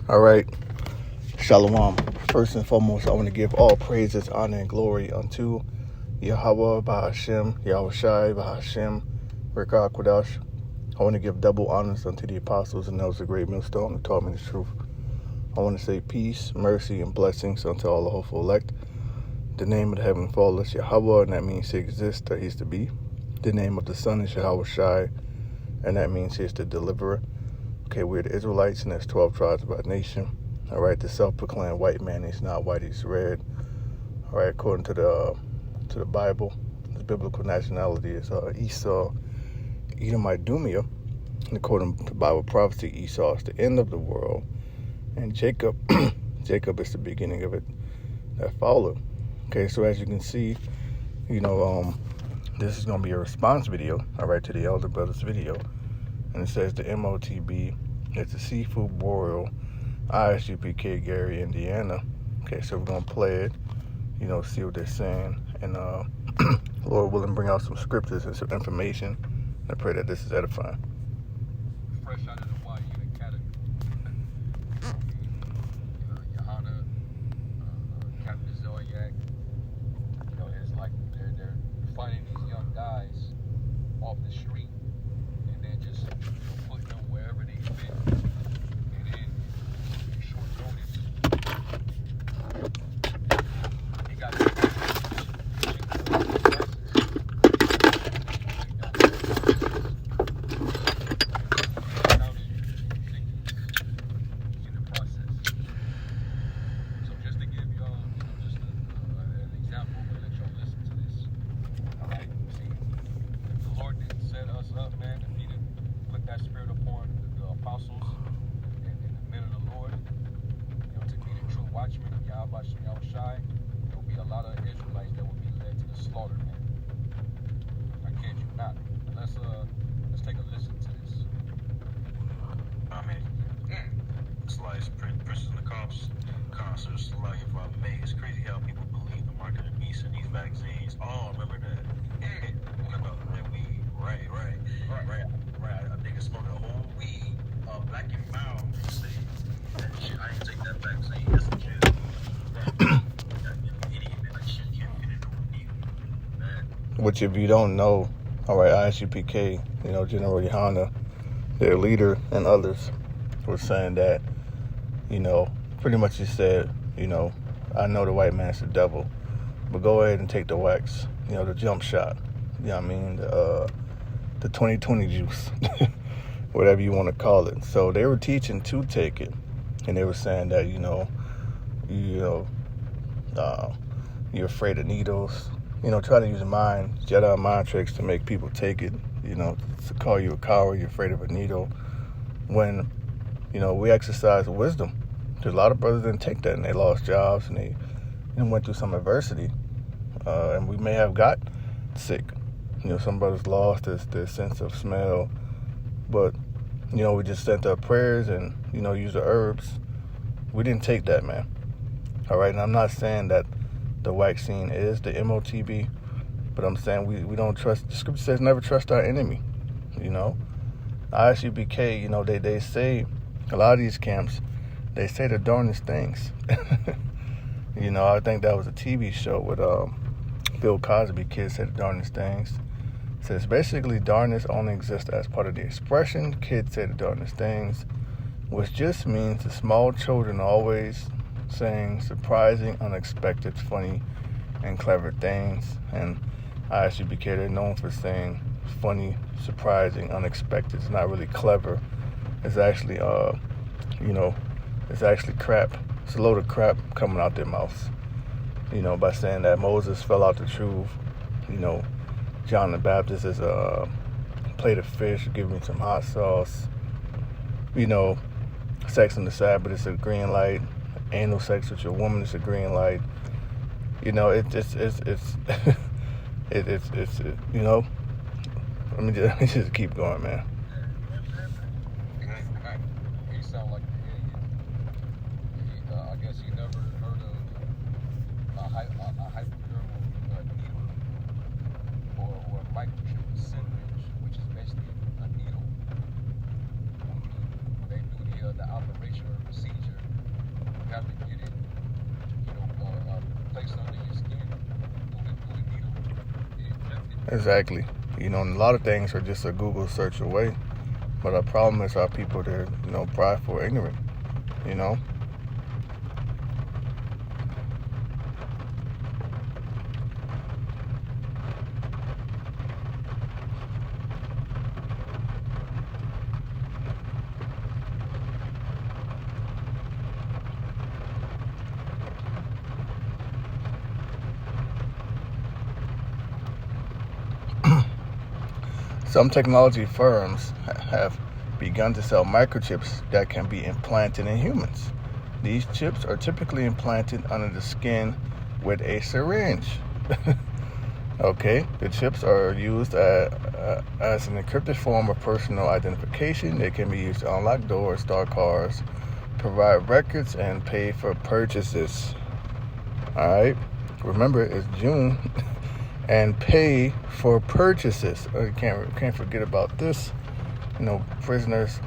All right. Shalom. First and foremost, I want to give all praises, honor, and glory unto Yahweh, Bahashem, Yahweh Shai, Bahashem, Rekah Kodash. I want to give double honors unto the apostles and those of the great millstone who taught me the truth. I want to say peace, mercy, and blessings unto all the hopeful elect. The name of the Heavenly Father is Yahweh, and that means He exists, that He's to be. The name of the Son is Yahweh Shai, and that means He's the deliverer. Okay, we're the Israelites, and there's 12 tribes by nation. All right, the self-proclaimed white man, he's not white, he's red. All right, according to the Bible, his biblical nationality is Esau, Edomite Dumia. And according to Bible prophecy, Esau is the end of the world, and Jacob, Jacob is the beginning of it that followed. Okay, so as you can see, this is going to be a response video, all right, to the Elder Brothers video. And it says the MOTB, it's a seafood boil, isupk, Gary, Indiana. Okay, so we're going to play it, see what they're saying. And Lord willing, bring out some scriptures and some information. I pray that this is edifying. Fresh out of the YU Academy. Johanna, Captain Zodiac, it's like they're finding these young guys off the street and then just putting them wherever they fit. And then short notice, they got up, man, if he didn't put that spirit upon the apostles and the men of the Lord, to be the true watchmen of Yahweh Shai, there will be a lot of Israelites that will be led to the slaughter, man. I kid you not. Let's take a listen to this. Slice, Princess and the Cops, concerts, like if I may, it's crazy how people believe the mark of the beast in these vaccines. Oh, remember that. Right. I think it's smoking a whole weed, black and mild. Say that shit. I didn't take that vaccine as a kid. Which, if you don't know, all right, isupk, General Yohana, their leader, and others were saying that, pretty much he said, I know the white man's the devil, but go ahead and take the wax, the jump shot. The 2020 juice, whatever you want to call it. So they were teaching to take it, and they were saying that you're afraid of needles. Try to use Jedi mind tricks to make people take it. To call you a coward, you're afraid of a needle. When we exercise wisdom. There's a lot of brothers didn't take that, and they lost jobs, and they went through some adversity, and we may have got sick. Some brothers lost their sense of smell, but, we just sent up prayers and, used the herbs. We didn't take that, man. All right, and I'm not saying that the vaccine is the MOTB, but I'm saying we don't trust. The scripture says never trust our enemy, ISUBK, they say, a lot of these camps, they say the darndest things. I think that was a TV show with Bill Cosby. Kids say the darndest things. It says basically darkness only exists as part of the expression. Kids say the darndest things, which just means the small children are always saying surprising, unexpected, funny, and clever things. And ISUBK, they're known for saying funny, surprising, unexpected. It's not really clever. It's actually, it's actually crap. It's a load of crap coming out their mouths. By saying that Moses fell out the truth, John the Baptist is a plate of fish, give me some hot sauce. Sex on the Sabbath is a green light. Anal sex with your woman is a green light. It's let me just keep going, man. He sound like an idiot. I guess he never heard of a hypodermal needle or a microchip syringe, which is basically a needle. When they do the operation or procedure, Exactly. And a lot of things are just a Google search away. But our problem is our people, they're, prideful, ignorant, Some technology firms have begun to sell microchips that can be implanted in humans. These chips are typically implanted under the skin with a syringe. Okay, the chips are used as an encrypted form of personal identification. They can be used to unlock doors, start cars, provide records, and pay for purchases. All right, remember it's June. And pay for purchases. You can't forget about this. Prisons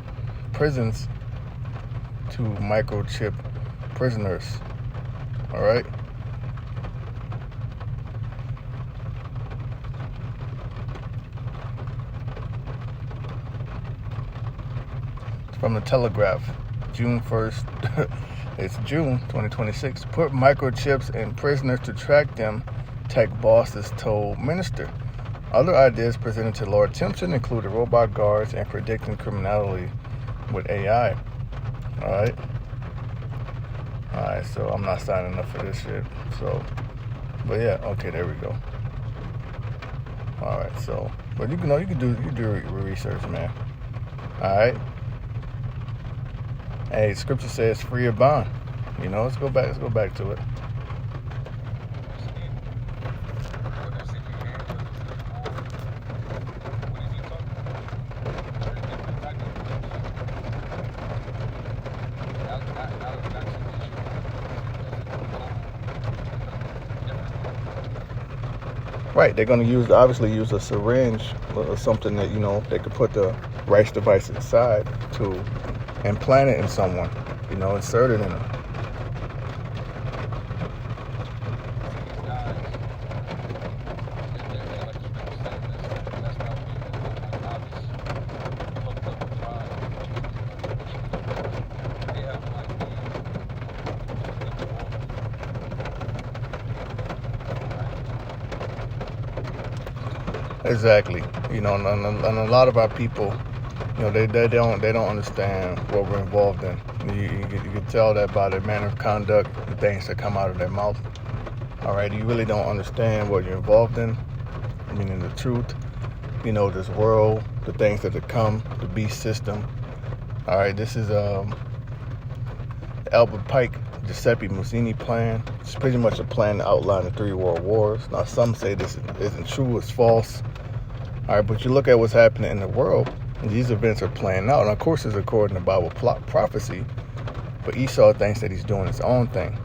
to microchip prisoners. All right. From the Telegraph, June 1st. It's June 2026. Put microchips in prisoners to track them, tech bosses told minister. Other ideas presented to Lord Timpson included robot guards and predicting criminality with AI. Alright, so I'm not signing up for this shit. So, but yeah, okay, there we go. Alright, so, but you can do research, man. Alright. Hey, scripture says free or bond. Let's go back to it. Right, they're going to obviously use a syringe or something that, they could put the rice device inside to implant it in someone, insert it in them. Exactly. And a lot of our people, they don't understand what we're involved in. You can tell that by their manner of conduct, the things that come out of their mouth. All right, you really don't understand what you're involved in, meaning the truth. This world, the things that have come, the beast system. All right, this is Albert Pike Giuseppe Mazzini plan. It's pretty much a plan to outline the 3 world wars. Now, some say this isn't true, it's false. All right, but you look at what's happening in the world, and these events are playing out. And of course, it's according to Bible prophecy, but Esau thinks that he's doing his own thing.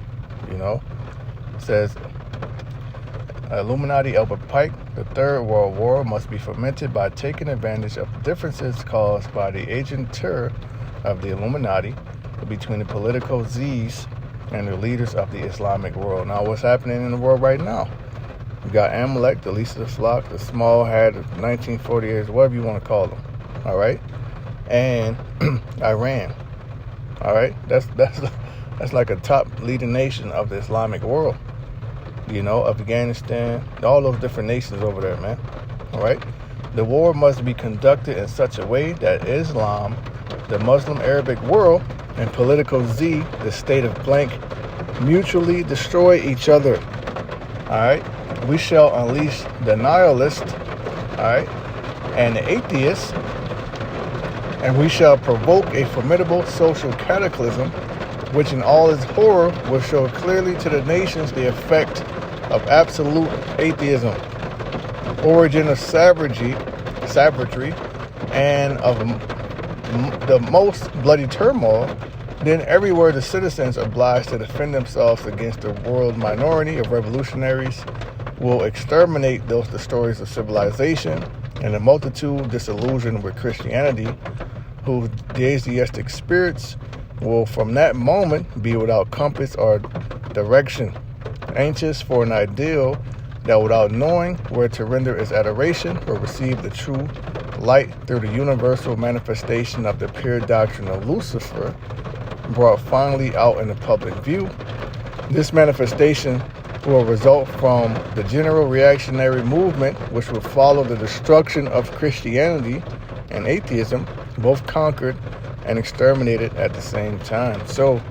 It says, Illuminati Albert Pike, the 3rd World War must be fomented by taking advantage of the differences caused by the agentur of the Illuminati between the political Z's and the leaders of the Islamic world. Now, what's happening in the world right now? You got Amalek, the least of the flock, the small hat of 1948, whatever you want to call them. All right, and Iran. All right, that's like a top leading nation of the Islamic world. Afghanistan, all those different nations over there, man. All right, the war must be conducted in such a way that Islam, the Muslim Arabic world, and political Z, the state of blank, mutually destroy each other. All right. We shall unleash the nihilist, all right, and the atheist, and we shall provoke a formidable social cataclysm, which in all its horror will show clearly to the nations the effect of absolute atheism, origin of savagery, and of the most bloody turmoil. Then everywhere the citizens obliged to defend themselves against the world minority of revolutionaries will exterminate those destroyers of civilization, and the multitude disillusioned with Christianity, whose deistic spirits will from that moment be without compass or direction, anxious for an ideal that without knowing where to render its adoration will receive the true light through the universal manifestation of the pure doctrine of Lucifer, brought finally out in the public view. This manifestation will result from the general reactionary movement, which will follow the destruction of Christianity and atheism, both conquered and exterminated at the same time. So,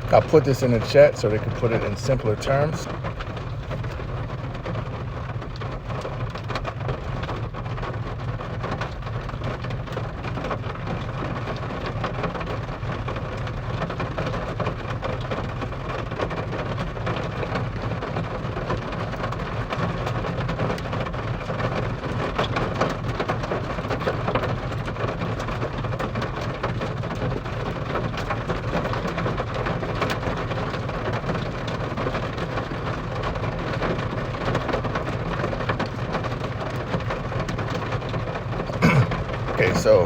I put this in the chat so they can put it in simpler terms. Okay, so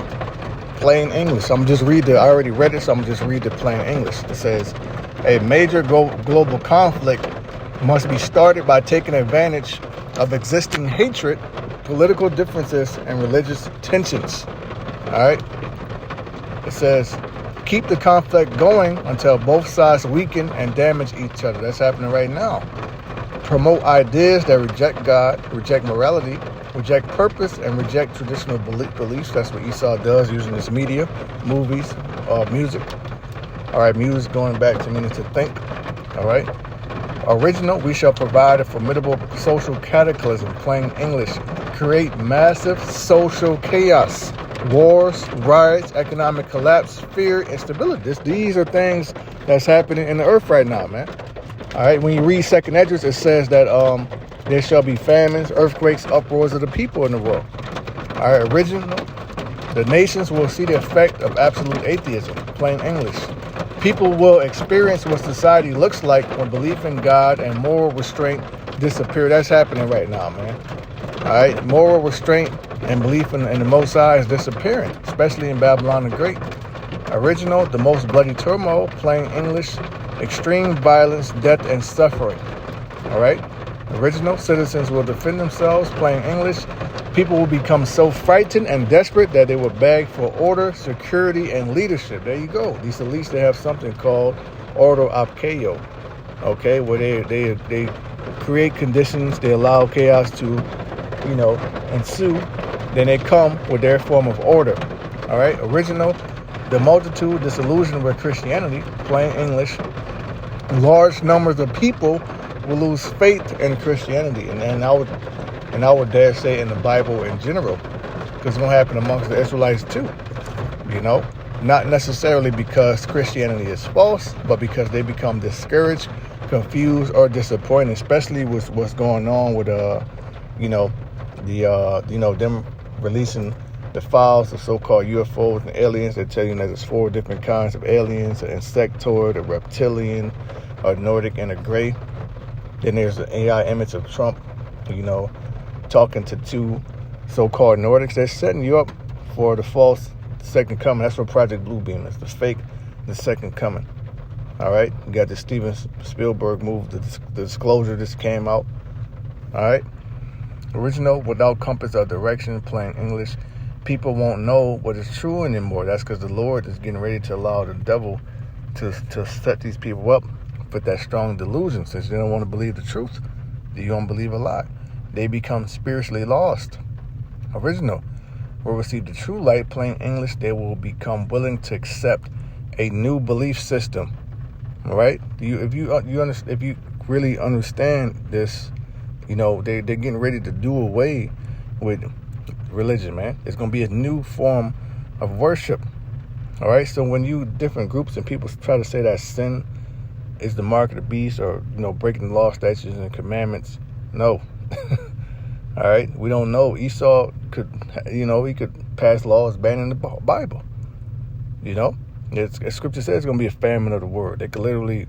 plain English. I already read it, so I'm gonna just read the plain English. It says, a major global conflict must be started by taking advantage of existing hatred, political differences, and religious tensions. All right. It says, keep the conflict going until both sides weaken and damage each other. That's happening right now. Promote ideas that reject God, reject morality, reject purpose, and reject traditional beliefs. That's what Esau does using his media, movies, music. All right, music going back to meaning to think. All right. Original, we shall provide a formidable social cataclysm, plain English. Create massive social chaos, wars, riots, economic collapse, fear, instability. These are things that's happening in the earth right now, man. All right, when you read Second Esdras, it says that there shall be famines, earthquakes, uproars of the people in the world. All right, original, the nations will see the effect of absolute atheism, plain English. People will experience what society looks like when belief in God and moral restraint disappear. That's happening right now, man. All right, moral restraint and belief in the Most High is disappearing, especially in Babylon the Great. Original, the most bloody turmoil, plain English, extreme violence, death, and suffering. All right. Original, citizens will defend themselves, plain English. People will become so frightened and desperate that they will beg for order, security, and leadership. There you go. These elites, they have something called ordo ab chaos. Okay, where they create conditions, they allow chaos to, ensue. Then they come with their form of order. All right. Original, the multitude disillusioned with Christianity, plain English. Large numbers of people will lose faith in Christianity, and I would dare say in the Bible in general, because it's going to happen amongst the Israelites too. Not necessarily because Christianity is false, but because they become discouraged, confused, or disappointed, especially with what's going on with them releasing the files of so-called UFOs and aliens. They tell you that there's 4 different kinds of aliens: an insectoid, a reptilian, a Nordic, and a gray. Then there's an AI image of Trump, talking to 2 so-called Nordics. They're setting you up for the false second coming. That's what Project Bluebeam is, the second coming. All right, you got the Steven Spielberg movie, the disclosure just came out. All right, original, without compass or direction, plain English. People won't know what is true anymore. That's because the Lord is getting ready to allow the devil to set these people up with that strong delusion, since they don't want to believe the truth. You don't believe a lie. They become spiritually lost. Original will receive the true light, plain English. They will become willing to accept a new belief system. All right. If you really understand this, they're getting ready to do away with religion, man. It's going to be a new form of worship. All right. So when different groups and people try to say that sin is the mark of the beast, or breaking the law, statutes, and commandments, no. All right, we don't know. Esau could, he could pass laws banning the Bible. Scripture says it's going to be a famine of the word. They could literally,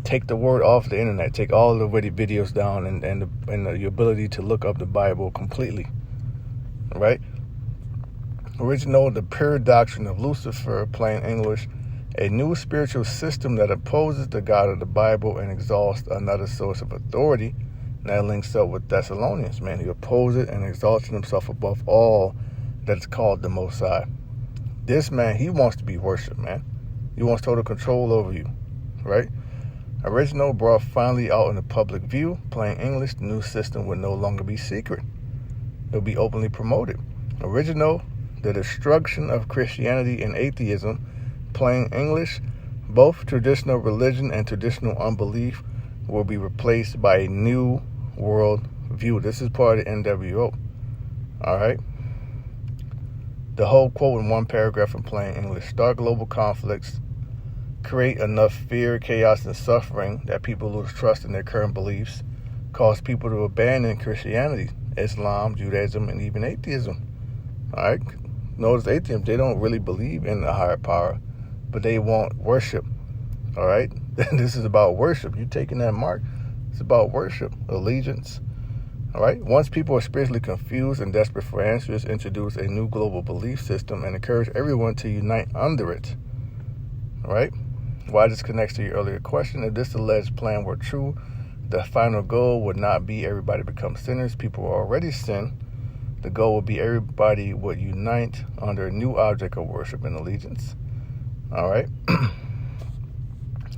take the word off the internet, take all the videos down, and the ability to look up the Bible completely. All right. Original, the pure doctrine of Lucifer, plain English. A new spiritual system that opposes the God of the Bible and exalts another source of authority. And that links up with Thessalonians, man. He opposed it and exalted himself above all that is called the Most High. This man, he wants to be worshipped, man. He wants total control over you, right? Original brought finally out in the public view. Plain English, the new system would no longer be secret. It will be openly promoted. Original, the destruction of Christianity and atheism. Plain English, both traditional religion and traditional unbelief will be replaced by a new world view. This is part of the NWO. All right. The whole quote in one paragraph in plain English: start global conflicts, create enough fear, chaos, and suffering that people lose trust in their current beliefs, cause people to abandon Christianity, Islam, Judaism, and even atheism. All right. Notice atheism, they don't really believe in the higher power, but they want worship. All right. This is about worship. You taking that mark. It's about worship, allegiance. All right. Once people are spiritually confused and desperate for answers, introduce a new global belief system and encourage everyone to unite under it. All right. Why this connects to your earlier question: if this alleged plan were true, the final goal would not be everybody become sinners. People are already sin. The goal would be everybody would unite under a new object of worship and allegiance. All right.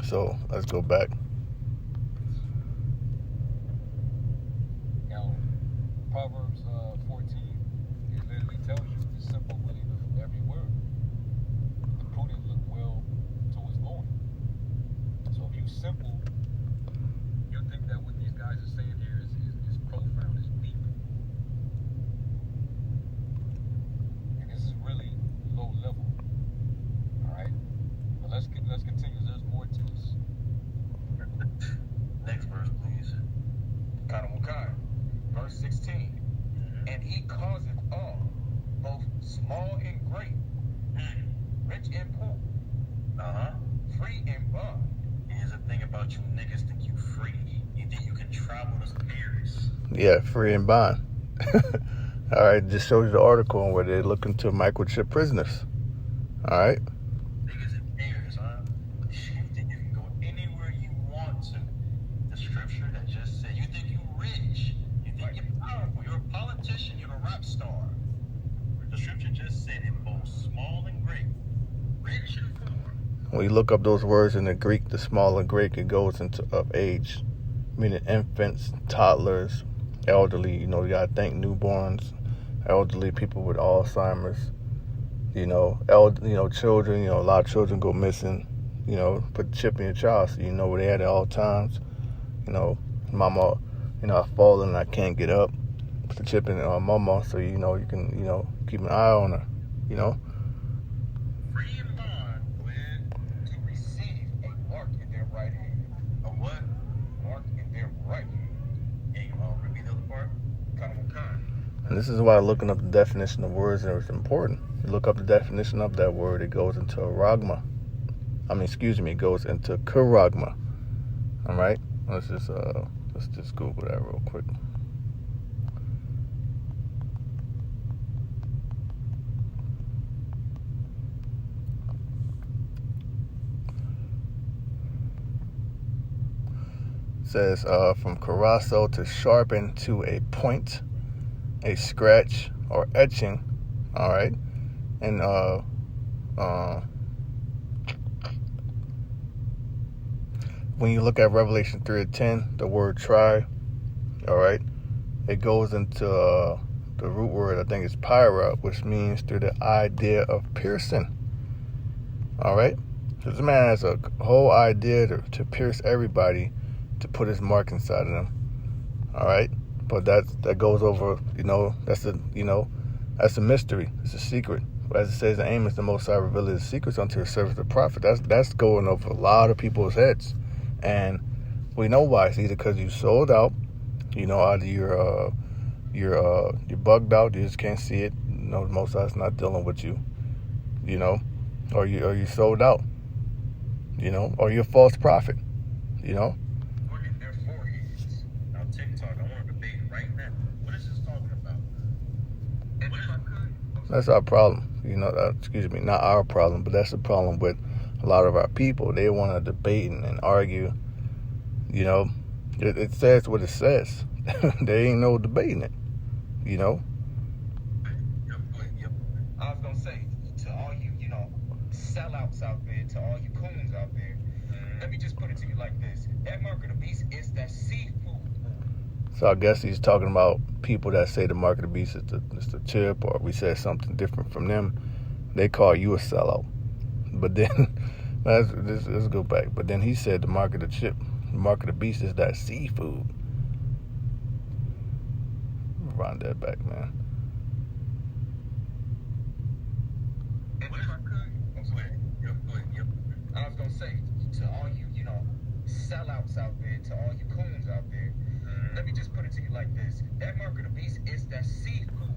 So let's go back. Now, Proverbs 14, it literally tells you the simple believe every word. The prudent look well to his going. So if you simple, you think that what these guys are saying here is profound, is deep. And this is really low level. Alright? But let's continue. There's more to this. Next verse, please. Kanamukai, verse 16. And he causeth all, both small and great, rich and poor, free and bond. Here's the thing about you niggas: think you free. You think you can travel to Paris. Yeah, free and bond. All right, just showed you the article where they're looking to microchip prisoners. All right. Niggas in Paris, huh? You think you can go anywhere you want to. The scripture that just said, you think you rich. You think you're powerful. You're a politician. You're a rap star. The scripture just said it both small and great, rich and poor. When you look up those words in the Greek, the small and great, it goes into of age, meaning infants, toddlers, elderly. You know, you gotta think newborns, elderly, people with Alzheimer's. Children. A lot of children go missing. Put the chip in your child so you know where they at all times. Mama, I fall and I can't get up. Put the chip in mama so you can keep an eye on her. Free and bond, to receive a mark in their right hand. A what? Mark in their right hand. Yeah, you want to repeat the other part? Kanamukai. And this is why looking up the definition of words is important. You look up the definition of that word, it goes into aragma. It goes into charagma. All right? Let's just Google that real quick. It says from carasso, to sharpen to a point, a scratch or etching. All right. And when you look at Revelation 3:10, the word try, all right, it goes into the root word, I think it's pyra, which means through the idea of piercing. All right. So this man has a whole idea to pierce everybody, to put his mark inside of them. All right. But that goes over, that's a mystery. It's a secret. But as it says in Amos, the Most High revealed his secrets unto his servant the prophet. That's going over a lot of people's heads. And we know why. It's either because you sold out, either you're bugged out, you just can't see it. The Most High's not dealing with you, or you sold out, or you're a false prophet, Mark in their foreheads. Now, TikTok, I want to debate right now. What is this talking about? That's our problem. Not our problem, but that's the problem with a a lot of our people, they want to debate and argue. You know, it says what it says. There ain't no debating it. You know. Yep. I was gonna say to all you, sellouts out there, to all you coons out there, let me just put it to you like this: that mark of the beast is that seafood. So I guess he's talking about people that say the mark of the beast is the chip, or we said something different from them. They call you a sellout. But then, let's go back. But then he said the mark of the chip, the mark of the beast is that seafood. Run that back, man. And if I could, yep. I was gonna say to all you, sellouts out there, to all you coons out there, let me just put it to you like this: that mark of the beast is that seafood.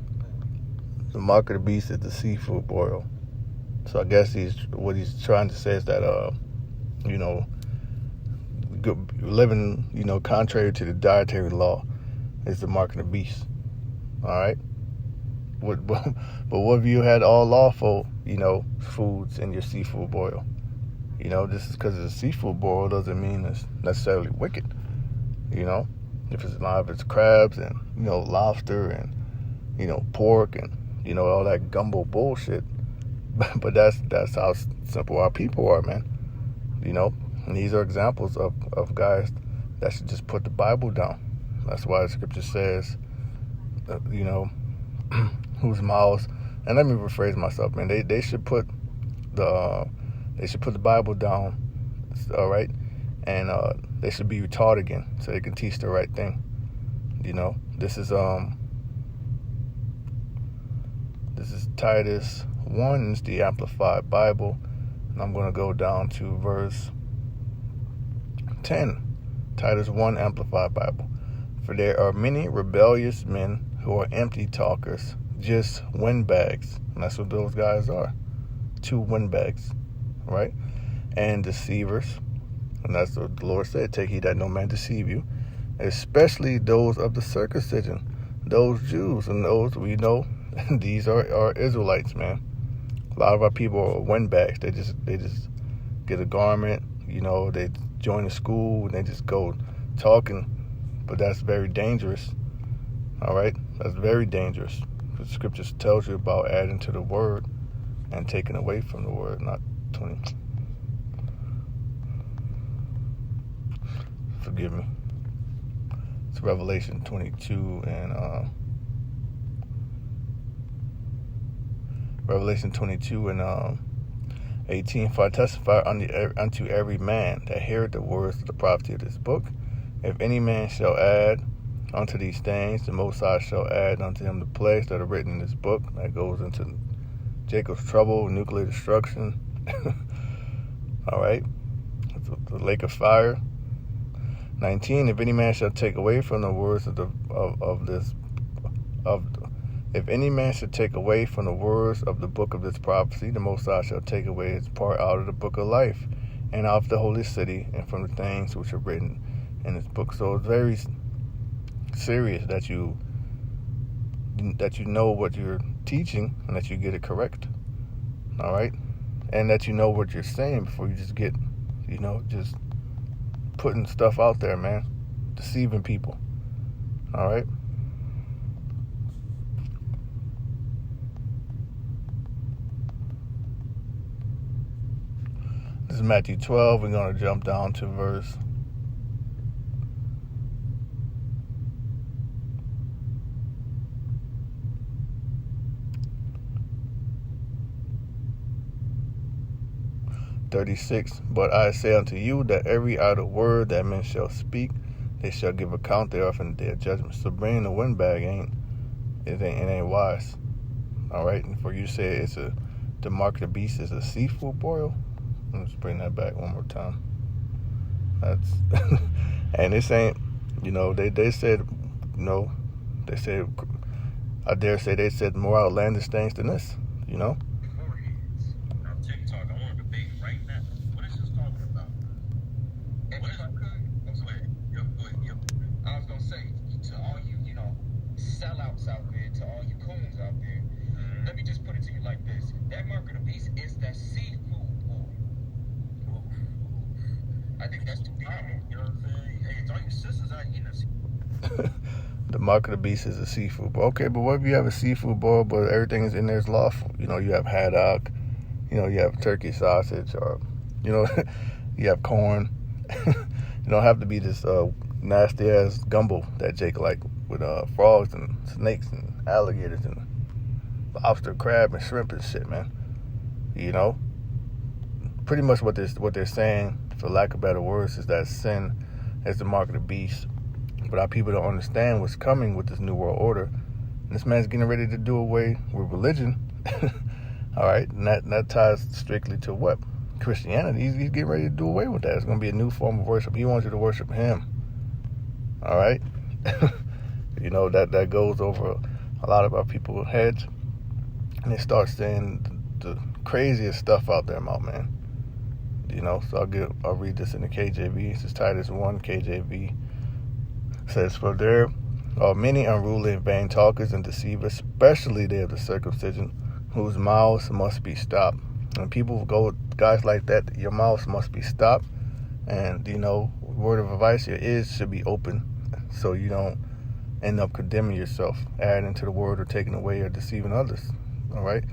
The mark of the beast is the seafood boil. So I guess what he's trying to say is that living contrary to the dietary law is the mark of the beast. All right. But what if you had all lawful foods in your seafood boil? Just because it's a seafood boil doesn't mean it's necessarily wicked. If it's crabs and lobster and pork and all that gumbo bullshit. But that's how simple our people are, man. And these are examples of guys that should just put the Bible down. That's why the scripture says, whose mouths. And let me rephrase myself, man. They should put the Bible down, all right, and they should be taught again so they can teach the right thing. This is Titus 1. It's the Amplified Bible, and I'm going to go down to verse 10. Titus 1 Amplified Bible. For there are many rebellious men who are empty talkers, just windbags, and that's what those guys are. 2 windbags, right? And deceivers, and that's what the Lord said, take heed that no man deceive you, especially those of the circumcision, those Jews, and those we know these are Israelites, man. A lot of our people are windbags. They just get a garment, they join a school and they just go talking, but that's very dangerous. All right, that's very dangerous. The scriptures tells you about adding to the word and taking away from the word. Not 20. Forgive me. It's Revelation 22 and Revelation 22 and 18. For I testify unto every man that heareth the words of the prophecy of this book. If any man shall add unto these things, the Most High shall add unto him the plagues that are written in this book. That goes into Jacob's trouble, nuclear destruction. All right, the lake of fire. 19. If any man shall take away from the words if any man should take away from the words of the book of this prophecy, the Most High shall take away his part out of the book of life, and out of the holy city, and from the things which are written in this book. So it's very serious that you know what you're teaching and that you get it correct. All right, and that you know what you're saying before you just get, just putting stuff out there, man, deceiving people. All right. This is Matthew 12. We're going to jump down to verse 36. But I say unto you that every idle word that men shall speak, they shall give account thereof in their judgment. So bringing the windbag ain't wise. All right. And for you to say the mark of the beast is a seafood boil. Let's bring that back one more time. That's and this ain't, they said, they said, I dare say they said more outlandish things than this, Now TikTok, I want to debate right now. What is this talking about? And if I could, Yep. I was gonna say to all you, sellouts out there, to all you coons out there, let me just put it to you like this: that mark of the beast is that seafood boil. I think that's too common. You know what I'm saying? Hey, it's all your sisters out eating a The mark of the beast is a seafood boil. Okay, but what if you have a seafood boil, but everything is in there is lawful? You know, you have haddock, you know, you have turkey sausage, or, you know, you have corn. You don't have to be this nasty ass gumbo that Jake like with frogs and snakes and alligators and lobster, crab, and shrimp and shit, man. You know, pretty much what they're saying, for lack of better words, is that sin is the mark of the beast. But our people don't understand what's coming with this new world order. And this man's getting ready to do away with religion. All right, and that ties strictly to what? Christianity. He's getting ready to do away with that. It's going to be a new form of worship. He wants you to worship him. All right? You know, that goes over a lot of our people's heads. And they start saying the craziest stuff out there about, man. You know, so I'll read this in the KJV. This is Titus 1, KJV. It says, "For there are many unruly and vain talkers and deceivers, especially they of the circumcision, whose mouths must be stopped." When people go with guys like that, your mouths must be stopped. And, you know, word of advice, your ears should be open so you don't end up condemning yourself, adding to the word, or taking away, or deceiving others. All right?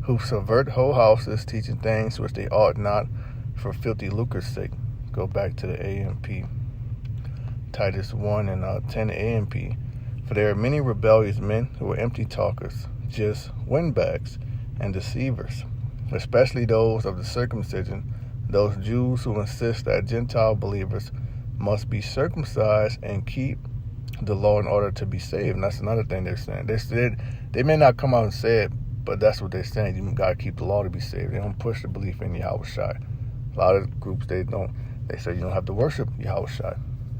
Who subvert whole houses, teaching things which they ought not, for filthy lucre's sake. Go back to the AMP. Titus 1 and 10 AMP. "For there are many rebellious men who are empty talkers, just windbags and deceivers, especially those of the circumcision, those Jews who insist that Gentile believers must be circumcised and keep the law in order to be saved." And that's another thing they're saying. They may not come out and say it, but that's what they're saying. You got to keep the law to be saved. They don't push the belief in Yahushua. A lot of groups, they say you don't have to worship Yahushua.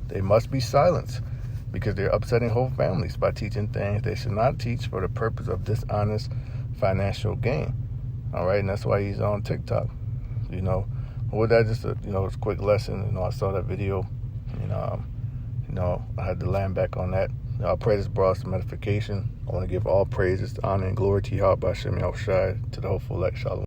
They must be silenced because they're upsetting whole families by teaching things they should not teach for the purpose of dishonest financial gain. All right, and that's why he's on TikTok. You know, with that, just a quick lesson. You know, I saw that video, and I had to land back on that. I pray this brought some edification. I want to give all praises, honor, and glory to Yahweh Hashem Yahushua, to the hopeful elect. Shalom.